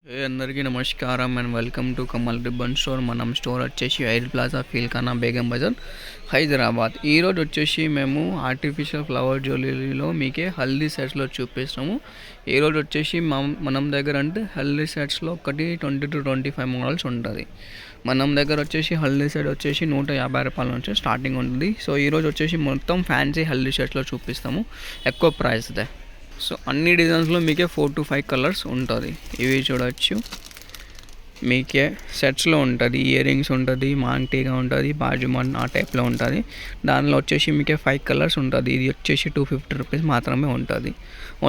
అందరికీ నమస్కారం and welcome to Kamal ribbon store. మనం స్టోర్ వచ్చేసి ఐర్ ప్లాజా ఫీల్ఖానా బేగం బజార్ హైదరాబాద్. ఈరోజు వచ్చేసి మేము ఆర్టిఫిషియల్ ఫ్లవర్ జ్యువెలరీలో మీకే హల్దీ సెట్స్లో చూపిస్తాము. ఈరోజు వచ్చేసి మనం దగ్గర అంటే హల్దీ సెట్స్లో ఒకటి 20 to 25 మోడల్స్ ఉంటుంది. మనం దగ్గర వచ్చేసి హల్దీ సెట్ వచ్చేసి 150 రూపాయల నుంచి స్టార్టింగ్ ఉంటుంది. సో ఈరోజు వచ్చేసి మొత్తం ఫ్యాన్సీ హల్దీ సెట్స్లో చూపిస్తాము, ఎక్కువ ప్రైస్దే. సో అన్ని డిజైన్స్లో మీకే 4 to 5 కలర్స్ ఉంటుంది. ఇవి చూడవచ్చు, మీకే సెట్స్లో ఉంటుంది. ఇయర్ రింగ్స్ ఉంటుంది, మాంగ్టీగా ఉంటుంది, బాజుమన్ ఆ టైప్లో ఉంటుంది. దానిలో వచ్చేసి మీకే 5 కలర్స్ ఉంటుంది. ఇది వచ్చేసి 250 రూపీస్ మాత్రమే ఉంటుంది.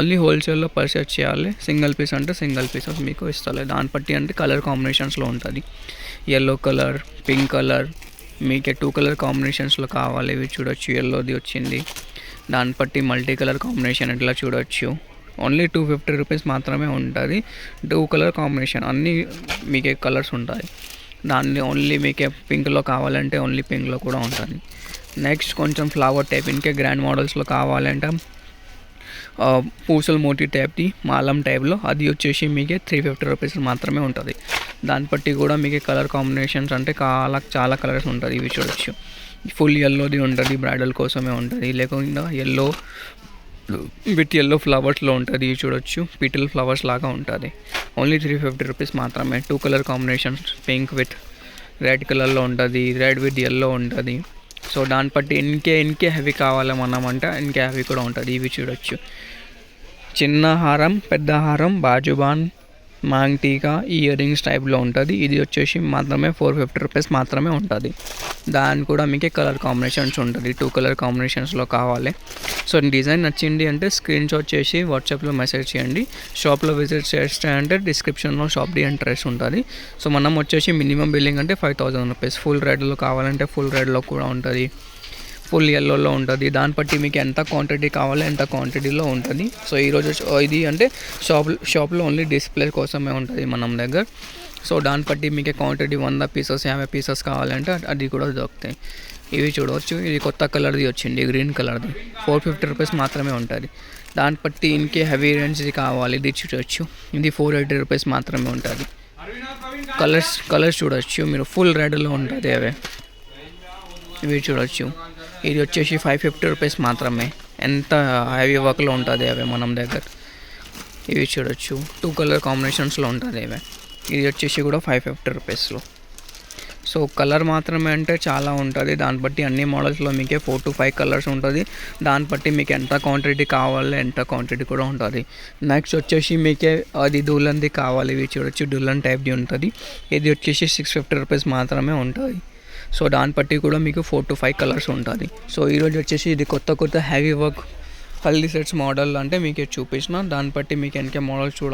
ఓన్లీ హోల్సేల్లో పర్చేస్ చేయాలి. సింగిల్ పీస్ అంటే సింగిల్ పీసెస్ మీకు ఇస్తారు. దాన్ని బట్టి అంటే కలర్ కాంబినేషన్స్లో ఉంటుంది. ఎల్లో కలర్, పింక్ కలర్, మీకే 2 కలర్ కాంబినేషన్స్లో కావాలి. ఇవి చూడొచ్చు, ఎల్లోది వచ్చింది, దాన్ని బట్టి మల్టీ కలర్ కాంబినేషన్ ఇట్లా చూడొచ్చు. ఓన్లీ 250 రూపీస్ మాత్రమే ఉంటుంది. 2 కలర్ కాంబినేషన్ అన్నీ మీకే కలర్స్ ఉంటాయి. దాన్ని ఓన్లీ మీకే పింక్లో కావాలంటే ఓన్లీ పింక్లో కూడా ఉంటుంది. నెక్స్ట్ కొంచెం ఫ్లవర్ టైప్ ఇంకే గ్రాండ్ మోడల్స్లో కావాలంటే పూసల మోటీ టైప్ది మాలం టైప్లో అది వచ్చేసి మీకే 350 రూపీస్ మాత్రమే ఉంటుంది. దాన్ని బట్టి కూడా మీకే కలర్ కాంబినేషన్స్ అంటే చాలా కలర్స్ ఉంటుంది. ఇవి చూడొచ్చు, ఫుల్ ఎల్లోది ఉంటుంది, బ్రైడల్ కోసమే ఉంటుంది. లేకుండా ఎల్లో విత్ ఎల్లో ఫ్లవర్స్లో ఉంటుంది. ఇవి చూడొచ్చు, పీటల్ ఫ్లవర్స్ లాగా ఉంటుంది. ఓన్లీ 350 రూపీస్ మాత్రమే. 2 colour combinations, pink with red కలర్లో ఉంటుంది, రెడ్ విత్ ఎల్లో ఉంటుంది. సో దాన్ని బట్టి ఇంకే హెవీ కావాలి మనం అంటే ఇంకే హెవీ కూడా ఉంటుంది. ఇవి చూడొచ్చు, చిన్న హారం, పెద్ద హారం, బాజుబాన్, మాంగ్టీగా, ఇయర్ రింగ్స్ టైప్లో ఉంటుంది. ఇది వచ్చేసి మాత్రమే 450 రూపీస్ మాత్రమే ఉంటుంది. దాని కూడా మీకే కలర్ కాంబినేషన్స్ ఉంటుంది. 2 కలర్ కాంబినేషన్స్లో కావాలి. సో డిజైన్ నచ్చింది అంటే స్క్రీన్ షాట్ చేసి వాట్సాప్లో మెసేజ్ చేయండి. షాప్లో విజిట్ చేస్తే అంటే డిస్క్రిప్షన్లో షాప్ది అడ్రస్ ఉంటుంది. సో మనం వచ్చేసి మినిమం బిల్లింగ్ అంటే 5000 రూపీస్. ఫుల్ రెడ్లో కావాలంటే ఫుల్ రెడ్లో కూడా ఉంటుంది, ఫుల్ ఎల్లోలో ఉంటుంది. దాన్ని బట్టి మీకు ఎంత క్వాంటిటీ కావాలో ఎంత క్వాంటిటీలో ఉంటుంది. సో ఈరోజు ఇది అంటే షాప్లో ఓన్లీ డిస్ప్లే కోసమే ఉంటుంది మనం దగ్గర. సో దాన్ని బట్టి మీకు క్వాంటిటీ 100 పీసెస్ 50 పీసెస్ కావాలంటే అది కూడా దొరుకుతాయి. ఇవి చూడవచ్చు, ఇది కొత్త కలర్ది వచ్చింది, గ్రీన్ కలర్ది, 450 రూపీస్ మాత్రమే ఉంటుంది. దాన్ని బట్టి ఇంకే హెవీ రేంజ్ది కావాలి, ఇది చూడవచ్చు, ఇది 480 రూపీస్ మాత్రమే ఉంటుంది. కలర్స్ చూడవచ్చు మీరు, ఫుల్ రెడ్లో ఉంటుంది అవే. ఇవి చూడవచ్చు, ఇది వచ్చేసి 550 రూపీస్ మాత్రమే. ఎంత హెవీ వర్క్లో ఉంటుంది అవే మనం దగ్గర. ఇవి చూడవచ్చు, 2 కలర్ కాంబినేషన్స్లో ఉంటుంది అవే. ఇది వచ్చేసి కూడా 550 రూపీస్లో. సో కలర్ మాత్రమే అంటే చాలా ఉంటుంది. దాన్ని బట్టి అన్ని మోడల్స్లో మీకే 4 to 5 కలర్స్ ఉంటుంది. దాన్ని బట్టి మీకు ఎంత క్వాంటిటీ కావాలి ఎంత క్వాంటిటీ కూడా ఉంటుంది. నెక్స్ట్ వచ్చేసి మీకే అది దుల్హన్ది కావాలి. ఇవి చూడొచ్చు, దుల్హన్ టైప్ది ఉంటుంది. ఇది వచ్చేసి 650 రూపీస్ మాత్రమే ఉంటుంది. సో దాన్ని బట్టి కూడా మీకు 4 to 5 కలర్స్ ఉంటుంది. సో ఈరోజు వచ్చేసి ఇది కొత్త heavy work haldi sets model అంటే మీకు చూపించిన. దాన్ని బట్టి మీకు వెనక మోడల్స్